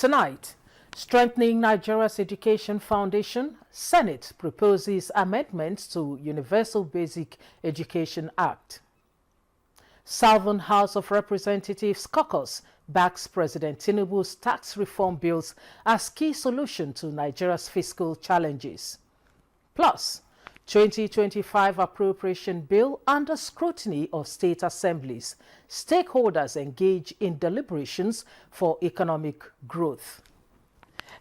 Tonight, strengthening Nigeria's education foundation, Senate proposes amendments to Universal Basic Education Act. Southern House of Representatives caucus backs President Tinubu's tax reform bills as key solution to Nigeria's fiscal challenges. Plus, 2025 appropriation bill under scrutiny of state assemblies. Stakeholders engage in deliberations for economic growth.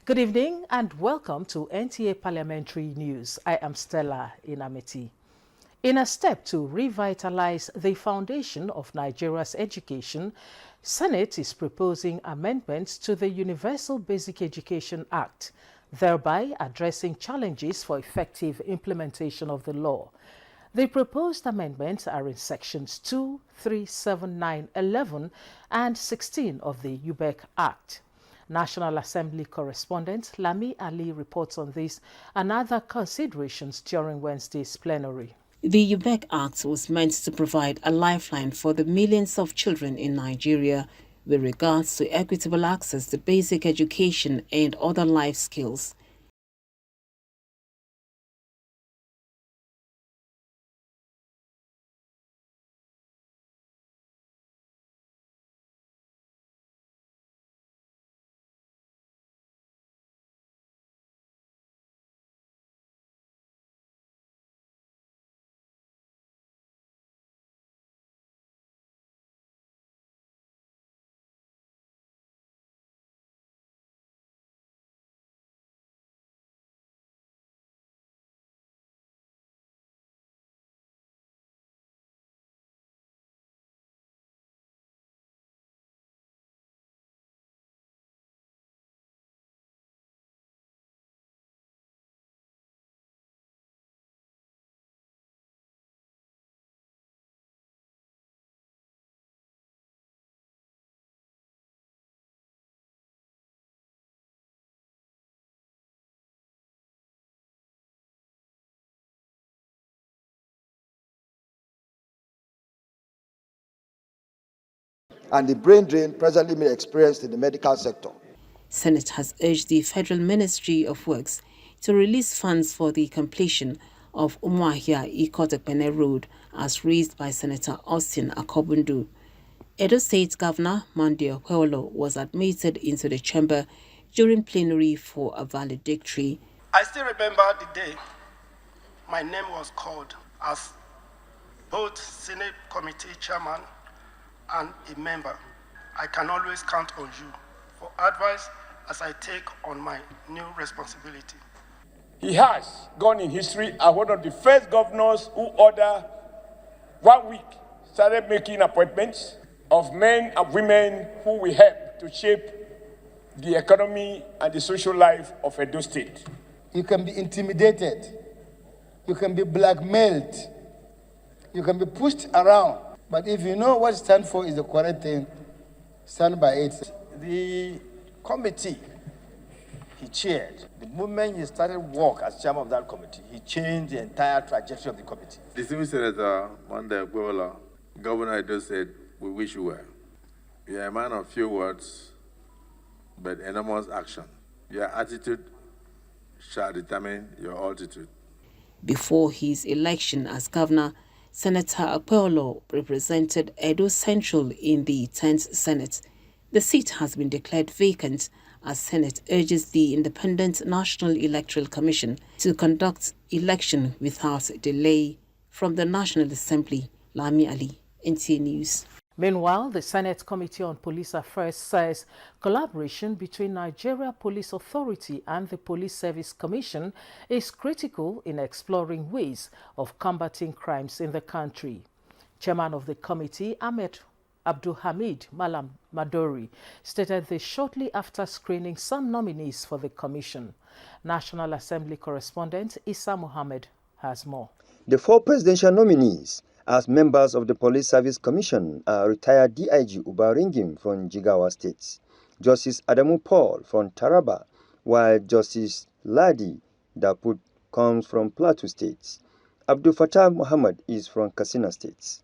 Good evening and welcome to NTA Parliamentary News. I am Stella Inameti. In a step to revitalize the foundation of Nigeria's education, Senate is proposing amendments to the Universal Basic Education Act, thereby addressing challenges for effective implementation of the law. The proposed amendments are in sections 2, 3, 7, 9, 11, and 16 of the UBEC Act. National Assembly correspondent Lami Ali reports on this and other considerations during Wednesday's plenary. The UBEC Act was meant to provide a lifeline for the millions of children in Nigeria with regards to equitable access to basic education and other life skills. And the brain drain presently being experienced in the medical sector. Senate has urged the Federal Ministry of Works to release funds for the completion of Umuahia Ikotepene Road as raised by Senator Austin Akobundu. Edo State Governor Monday Okweolo was admitted into the chamber during plenary for a valedictory. I still remember the day my name was called as both Senate Committee Chairman and a member. I can always count on you for advice as I take on my new responsibility. He has gone in history as one of the first governors who ordered 1 week started making appointments of men and women who will help to shape the economy and the social life of Edo State. You can be intimidated, you can be blackmailed, you can be pushed around. But if you know what stand for is the correct thing, stand by it. The committee he chaired, the moment he started work as chairman of that committee, he changed the entire trajectory of the committee. Distinguished Senator Monday Okweolo, Governor Edo said, we wish you well. You are a man of few words, but enormous action. Your attitude shall determine your altitude. Before his election as governor, Senator Okweolo represented Edo Central in the 10th Senate. The seat has been declared vacant as Senate urges the Independent National Electoral Commission to conduct election without delay. From the National Assembly, Lami Ali, NTA News. Meanwhile, the Senate Committee on Police Affairs says collaboration between Nigeria Police Authority and the Police Service Commission is critical in exploring ways of combating crimes in the country. Chairman of the committee, Ahmed Abdulhamid Malam Madori, stated this shortly after screening some nominees for the commission. National Assembly correspondent Issa Mohammed has more. The 4 presidential nominees as members of the Police Service Commission are retired DIG Uba Ringim from Jigawa State, Justice Adamu Paul from Taraba, while Justice Ladi Daput comes from Plateau State. Abdul Fattah Muhammad is from Katsina State.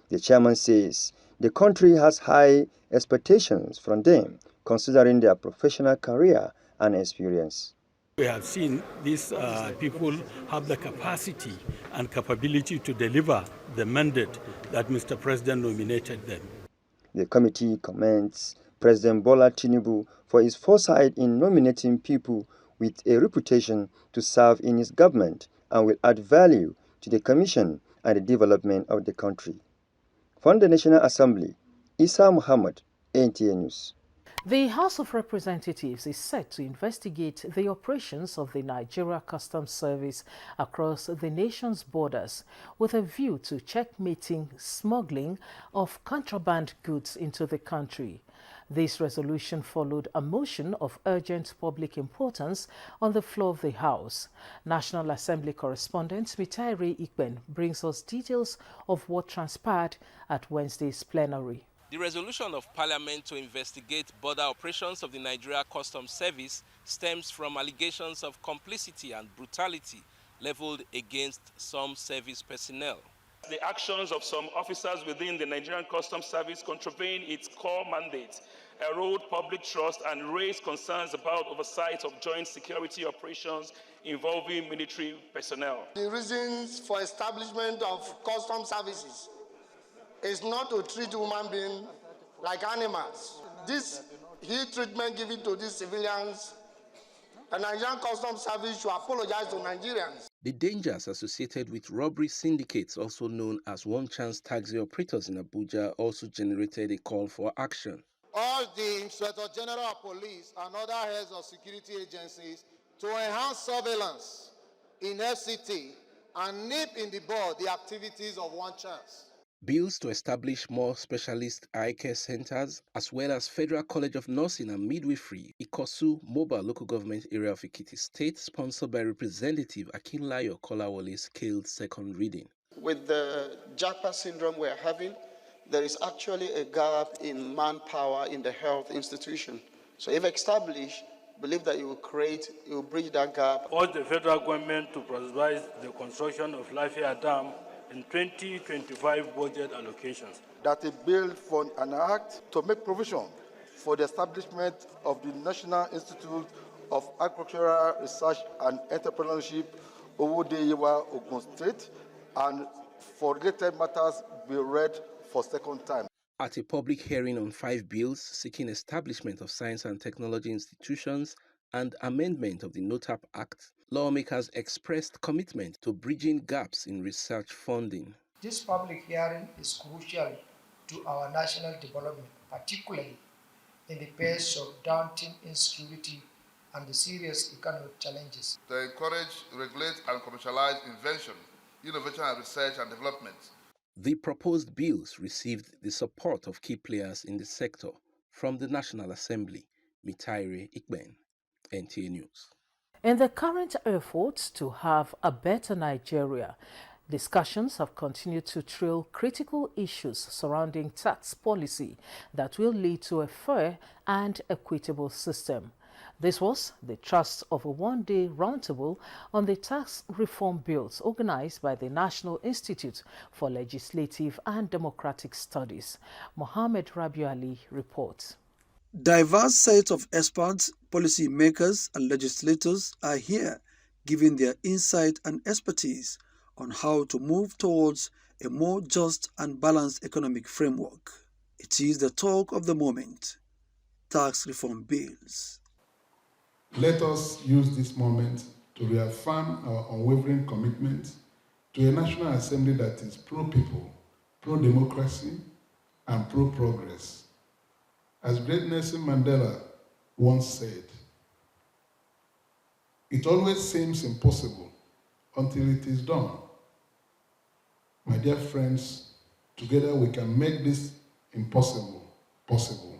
The chairman says the country has high expectations from them considering their professional career and experience. We have seen these people have the capacity and capability to deliver the mandate that Mr. President nominated them. The committee commends President Bola Tinubu for his foresight in nominating people with a reputation to serve in his government and will add value to the commission and the development of the country. From the National Assembly, Isa Muhammad, NTA News. The House of Representatives is set to investigate the operations of the Nigeria Customs Service across the nation's borders with a view to checkmating smuggling of contraband goods into the country. This resolution followed a motion of urgent public importance on the floor of the House. National Assembly correspondent Mitaire Ikben brings us details of what transpired at Wednesday's plenary. The resolution of Parliament to investigate border operations of the Nigeria Customs Service stems from allegations of complicity and brutality leveled against some service personnel. The actions of some officers within the Nigerian Customs Service contravene its core mandate, erode public trust, and raise concerns about oversight of joint security operations involving military personnel. The reasons for establishment of customs services is not to treat human beings like animals. This heat treatment given to these civilians, the Nigerian Customs Service should apologize to Nigerians. The dangers associated with robbery syndicates, also known as one-chance taxi operators in Abuja, also generated a call for action. Urge the Inspector General of Police and other heads of security agencies to enhance surveillance in FCT and nip in the bud the activities of one chance. Bills to establish more specialist eye care centers, as well as Federal College of Nursing and Midwifery, Ikosu Mobile Local Government Area of Ekiti State, sponsored by Representative Akinlayo Kolawole, scaled second reading. With the JAPA syndrome we're having, there is actually a gap in manpower in the health institution. So if established, believe that it will bridge that gap. Urge the federal government to prioritize the construction of Lafayette Dam in 2025 budget allocations. That a bill for an act to make provision for the establishment of the National Institute of Agricultural Research and Entrepreneurship, Owodeyewa, Ogun State, and for related matters be read for second time. At a public hearing on 5 bills seeking establishment of science and technology institutions and amendment of the NOTAP Act, lawmakers expressed commitment to bridging gaps in research funding. This public hearing is crucial to our national development, particularly in the face of daunting insecurity and the serious economic challenges. To encourage, regulate, and commercialize invention, innovation, and research and development. The proposed bills received the support of key players in the sector. From the National Assembly, Mitaire Ikben, NTA News. In the current efforts to have a better Nigeria, discussions have continued to trail critical issues surrounding tax policy that will lead to a fair and equitable system. This was the thrust of a one-day roundtable on the tax reform bills organized by the National Institute for Legislative and Democratic Studies. Mohammed Rabiu Ali reports. Diverse sets of experts, policy makers, and legislators are here giving their insight and expertise on how to move towards a more just and balanced economic framework. It is the talk of the moment. Tax reform bills. Let us use this moment to reaffirm our unwavering commitment to a National Assembly that is pro-people, pro-democracy, and pro-progress. As great Nelson Mandela once said, it always seems impossible until it is done. My dear friends, together we can make this impossible possible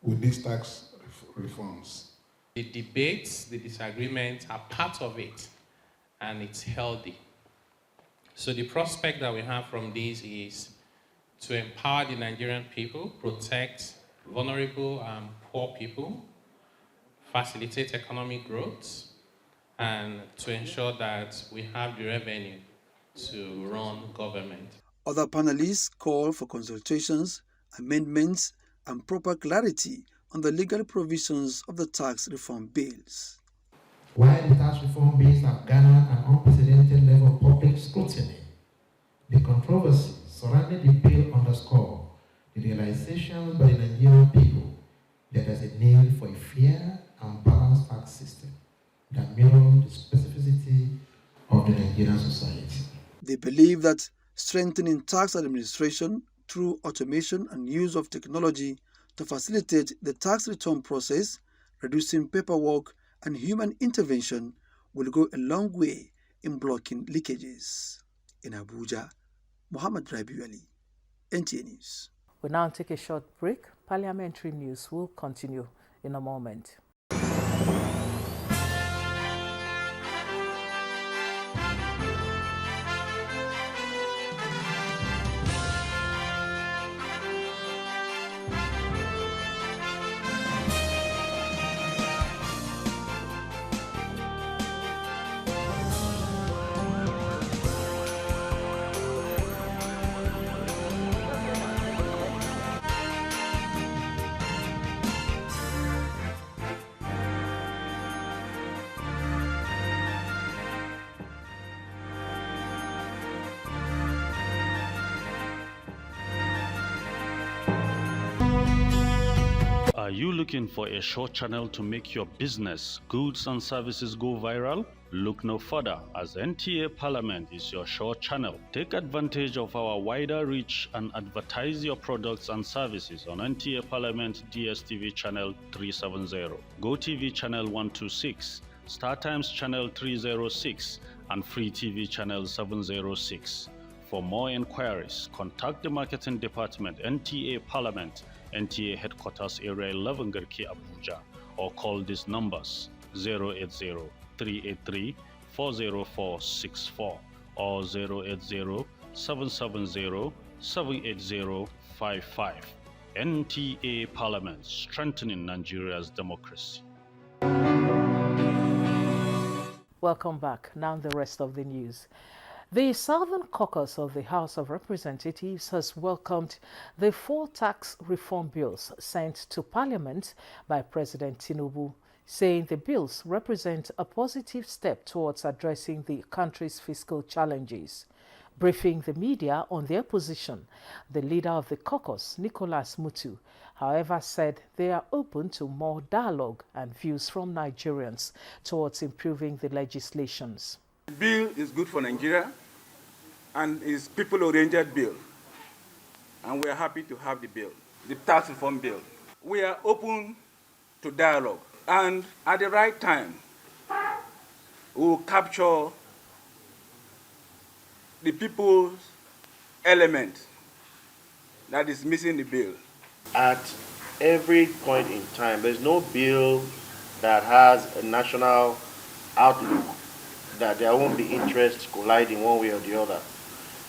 with these tax reforms. The debates, the disagreements are part of it, and it's healthy. So the prospect that we have from this is to empower the Nigerian people, protect vulnerable and poor people, facilitate economic growth, and to ensure that we have the revenue to run government. Other panelists call for consultations, amendments, and proper clarity on the legal provisions of the tax reform bills. While the tax reform bills have garnered an unprecedented level of public scrutiny, the controversy surrounding the bill underscore the realization by the Nigerian people that there is a need for a fair and balanced tax system that mirrors the specificity of the Nigerian society. They believe that strengthening tax administration through automation and use of technology to facilitate the tax return process, reducing paperwork and human intervention will go a long way in blocking leakages. In Abuja, Muhammad Rabiu Ali, NTA News. We now take a short break. Parliamentary news will continue in a moment. Are you looking for a short channel to make your business, goods and services go viral? Look no further, as NTA Parliament is your short channel. Take advantage of our wider reach and advertise your products and services on NTA Parliament DSTV channel 370, GoTV channel 126, StarTimes channel 306, and Free TV channel 706. For more inquiries, contact the Marketing Department, NTA Parliament, NTA Headquarters Area 11 Garki Abuja, or call these numbers 080-383-40464 or 080-770-78055. NTA Parliament, strengthening Nigeria's democracy. Welcome back. Now the rest of the news. The Southern Caucus of the House of Representatives has welcomed the 4 tax reform bills sent to Parliament by President Tinubu, saying the bills represent a positive step towards addressing the country's fiscal challenges. Briefing the media on their position, the leader of the caucus, Nicholas Mutu, however, said they are open to more dialogue and views from Nigerians towards improving the legislations. The bill is good for Nigeria and is people-oriented bill, and we are happy to have the bill, the tax reform bill. We are open to dialogue, and at the right time, we will capture the people's element that is missing the bill. At every point in time, there's no bill that has a national outlook that there won't be interests colliding one way or the other.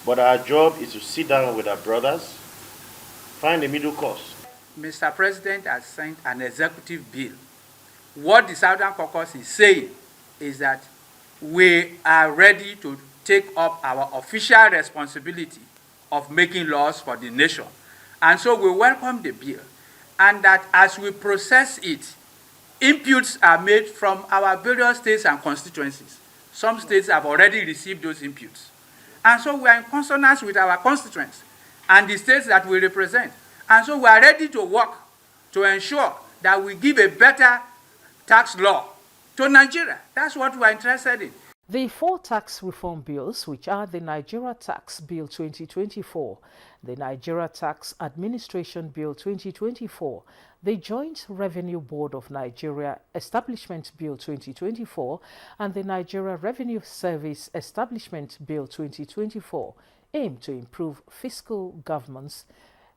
But our job is to sit down with our brothers, find a middle course. Mr. President has sent an executive bill. What the Southern Caucus is saying is that we are ready to take up our official responsibility of making laws for the nation. And so we welcome the bill. And that as we process it, inputs are made from our various states and constituencies. Some states have already received those inputs. And so we are in consonance with our constituents and the states that we represent. And so we are ready to work to ensure that we give a better tax law to Nigeria. That's what we are interested in. The 4 tax reform bills, which are the Nigeria Tax Bill 2024, the Nigeria Tax Administration Bill 2024, the Joint Revenue Board of Nigeria Establishment Bill 2024, and the Nigeria Revenue Service Establishment Bill 2024, aim to improve fiscal governance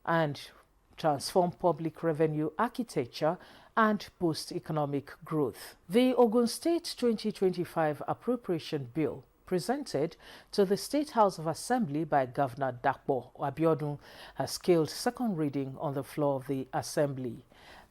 and transform public revenue architecture and boost economic growth. The Ogun State 2025 Appropriation Bill, presented to the State House of Assembly by Governor Dapo Abiodun, has scaled second reading on the floor of the Assembly.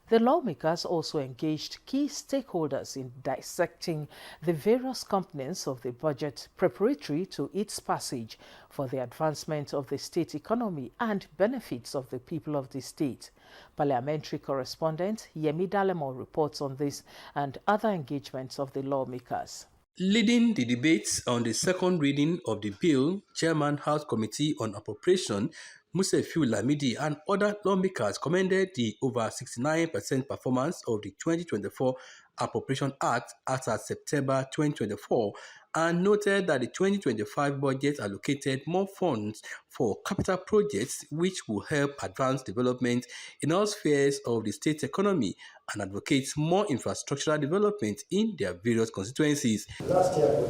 The lawmakers also engaged key stakeholders in dissecting the various components of the budget preparatory to its passage for the advancement of the state economy and benefits of the people of the state. Parliamentary correspondent Yemi Dalemo reports on this and other engagements of the lawmakers. Leading the debates on the second reading of the bill, Chairman House Committee on Appropriation Musefiu Lamidi and other lawmakers commended the over 69% performance of the 2024 Appropriation Act as at September 2024 and noted that the 2025 budget allocated more funds for capital projects which will help advance development in all spheres of the state economy and advocates more infrastructural development in their various constituencies. Last year,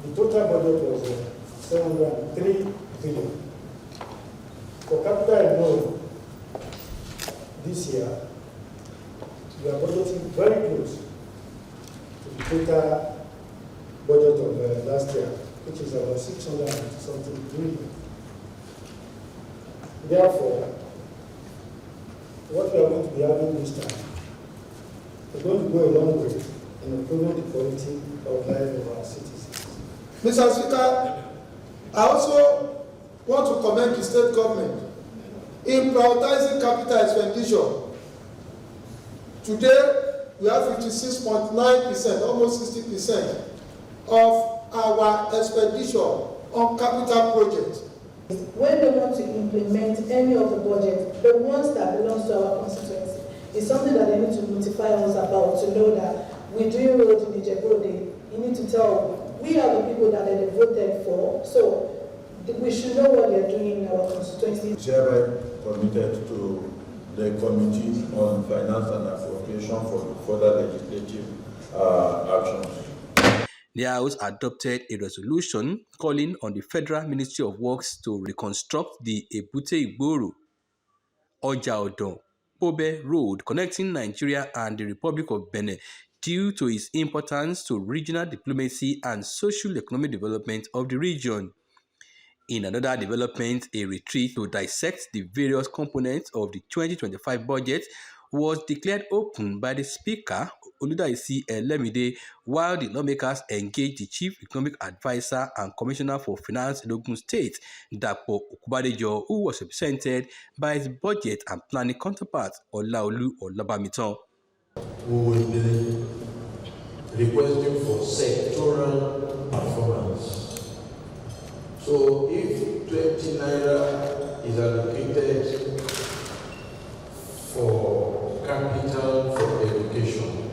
the total budget was 703 billion. For capital alone, this year, we are budgeting very close to the total budget of last year, which is about 600 something billion. Therefore, what we are going to be having this time is going to go a long way in improving the quality of life of our citizens. Mr. Speaker, I also want to commend the state government in prioritizing capital expenditure. Today, we have 56.9%, almost 60% of our expenditure on capital projects. When they want to implement any of the budget, the ones that belong to our constituency, is something that they need to notify us about to know that we're doing road in Ijebu. You need to tell, we are the people that they voted for, so we should know what they're doing in our constituency. Chairman committed to the Committee on Finance and Appropriation for further legislative actions. The House adopted a resolution calling on the Federal Ministry of Works to reconstruct the Ebute Igboro, Oja Odo, Pobe Road connecting Nigeria and the Republic of Benin due to its importance to regional diplomacy and socio-economic development of the region. In another development, a retreat to dissect the various components of the 2025 budget was declared open by the Speaker, Oludaisi Elemide, while the lawmakers engaged the Chief Economic Advisor and Commissioner for Finance in Ogun State, Dapo Okubadejo, who was represented by his budget and planning counterpart, Olaolu Olabamitan. We will be requesting for sectoral performance. So if 20 naira is allocated for capital for education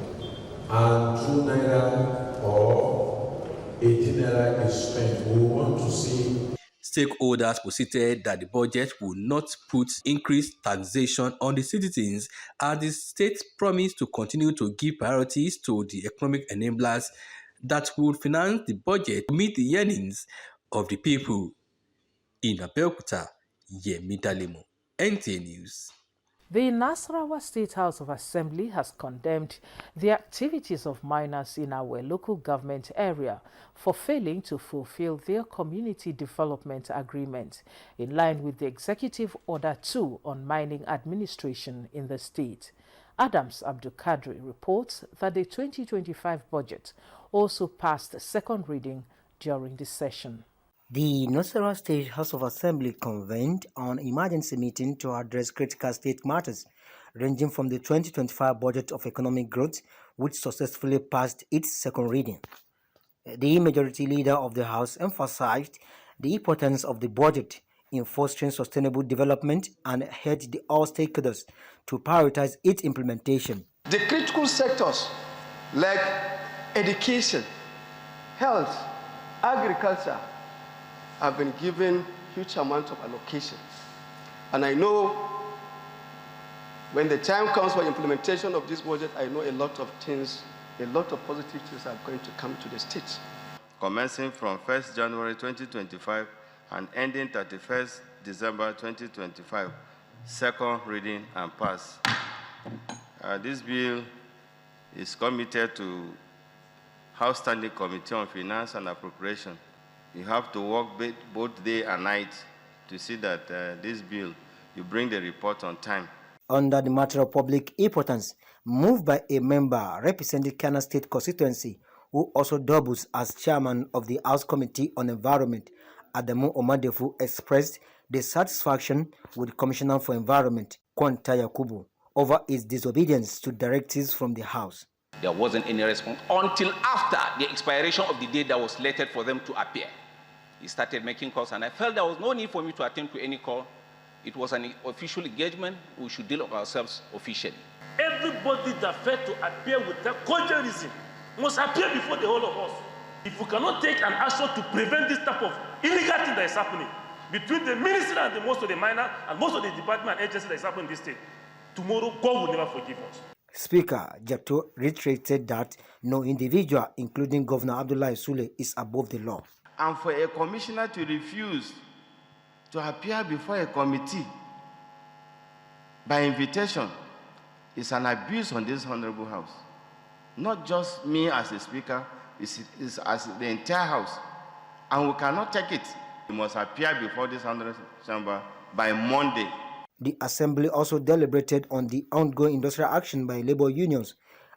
and 2 naira or 18 naira is spent, we want to see. Stakeholders posited that the budget will not put increased taxation on the citizens as the state promised to continue to give priorities to the economic enablers that would finance the budget to meet the yearnings of the people. In Abuja, Yemi Dalemo, NTA News. The Nasarawa State House of Assembly has condemned the activities of miners in our local government area for failing to fulfill their community development agreement in line with the Executive Order 2 on mining administration in the state. Adams Abdulkadri reports that the 2025 budget also passed second reading during the session. The Nasarawa State House of Assembly convened an emergency meeting to address critical state matters, ranging from the 2025 budget of economic growth, which successfully passed its second reading. The majority leader of the House emphasized the importance of the budget in fostering sustainable development and urged all stakeholders to prioritize its implementation. The critical sectors like education, health, agriculture, have been given huge amounts of allocation. And I know when the time comes for implementation of this budget, I know a lot of things, a lot of positive things are going to come to the state. Commencing from 1st January 2025 and ending 31st December 2025, second reading and pass. This bill is committed to House Standing Committee on Finance and Appropriation. You have to work both day and night to see that this bill, you bring the report on time. Under the matter of public importance, moved by a member representing Kano State constituency, who also doubles as chairman of the House Committee on Environment, Adamu Omadefu expressed dissatisfaction with the Commissioner for Environment, Kwanta Yakubu, over his disobedience to directives from the House. There wasn't any response until after the expiration of the date that was slated for them to appear. He started making calls, and I felt there was no need for me to attend to any call. It was an official engagement. We should deal with ourselves officially. Everybody that failed to appear with a cogent reason must appear before the whole of us. If we cannot take an action to prevent this type of illegal thing that is happening between the ministry and most of the minor and most of the department and agencies that is happening in this state, tomorrow God will never forgive us. Speaker Jato reiterated that no individual, including Governor Abdullahi Sule, is above the law. And for a commissioner to refuse to appear before a committee by invitation is an abuse on this honorable house. Not just me as a speaker, it's as the entire house. And we cannot take it. We must appear before this honorable chamber by Monday. The Assembly also deliberated on the ongoing industrial action by labor unions,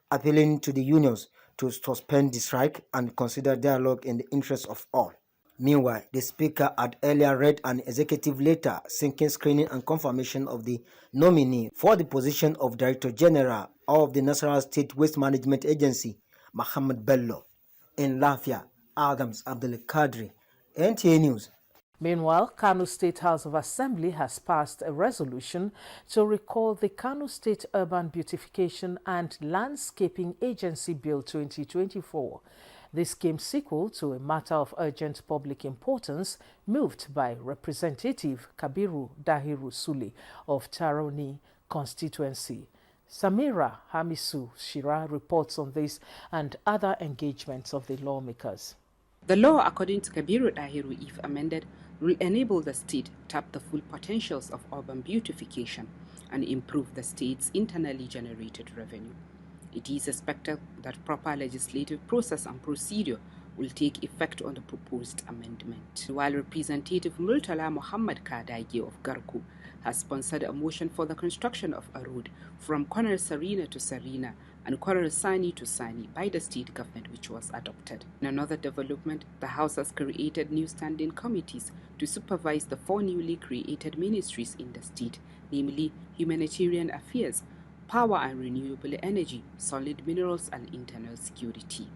appealing to the unions to suspend the strike and consider dialogue in the interest of all. Meanwhile, the Speaker had earlier read an executive letter seeking screening and confirmation of the nominee for the position of Director General of the National State Waste Management Agency, Muhammad Bello. In Lafia, Adams Abdul Kadri, NTA News. Meanwhile, Kano State House of Assembly has passed a resolution to recall the Kano State Urban Beautification and Landscaping Agency Bill 2024. This came sequel to a matter of urgent public importance moved by Representative Kabiru Dahiru Sule of Taroni constituency. Samira Hamisu Shira reports on this and other engagements of the lawmakers. The law, according to Kabiru Dahiru, if amended, will enable the state tap the full potentials of urban beautification and improve the state's internally generated revenue. It is expected that proper legislative process and procedure will take effect on the proposed amendment. While Representative Murtala Muhammad Kadagi of Garku has sponsored a motion for the construction of a road from Corner Sarina to Sarina and Corner Sani to Sani by the state government, which was adopted. In another development, the House has created new standing committees to supervise the 4 newly created ministries in the state, namely Humanitarian Affairs, Power and Renewable Energy, Solid Minerals and Internal Security.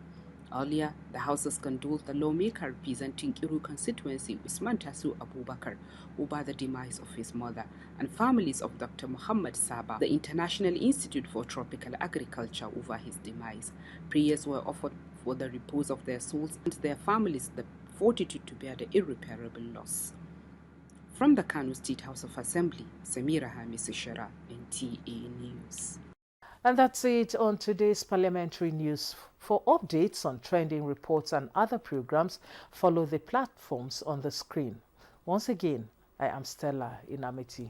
Earlier, the House has condoled the lawmaker representing Iru constituency, Usman Tasu Abubakar, over the demise of his mother, and families of Dr. Muhammad Saba, the International Institute for Tropical Agriculture, over his demise. Prayers were offered for the repose of their souls and their families the fortitude to bear the irreparable loss. From the Kano State House of Assembly, Samira Hamis Shara, NTA News. And that's it on today's Parliamentary News. For updates on trending reports and other programs, follow the platforms on the screen. Once again, I am Stella Inamiti.